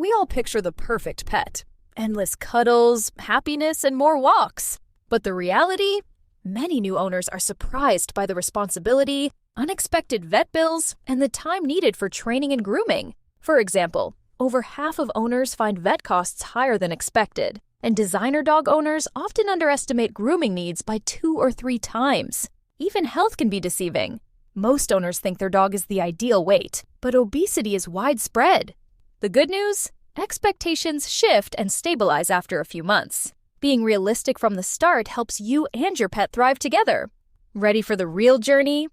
We all picture the perfect pet: endless cuddles, happiness, and more walks. But the reality? Many new owners are surprised by the responsibility, unexpected vet bills, and the time needed for training and grooming. For example, over half of owners find vet costs higher than expected, and designer dog owners often underestimate grooming needs by 2 or 3 times. Even health can be deceiving. Most owners think their dog is the ideal weight, but obesity is widespread. The good news? Expectations shift and stabilize after a few months. Being realistic from the start helps you and your pet thrive together. Ready for the real journey?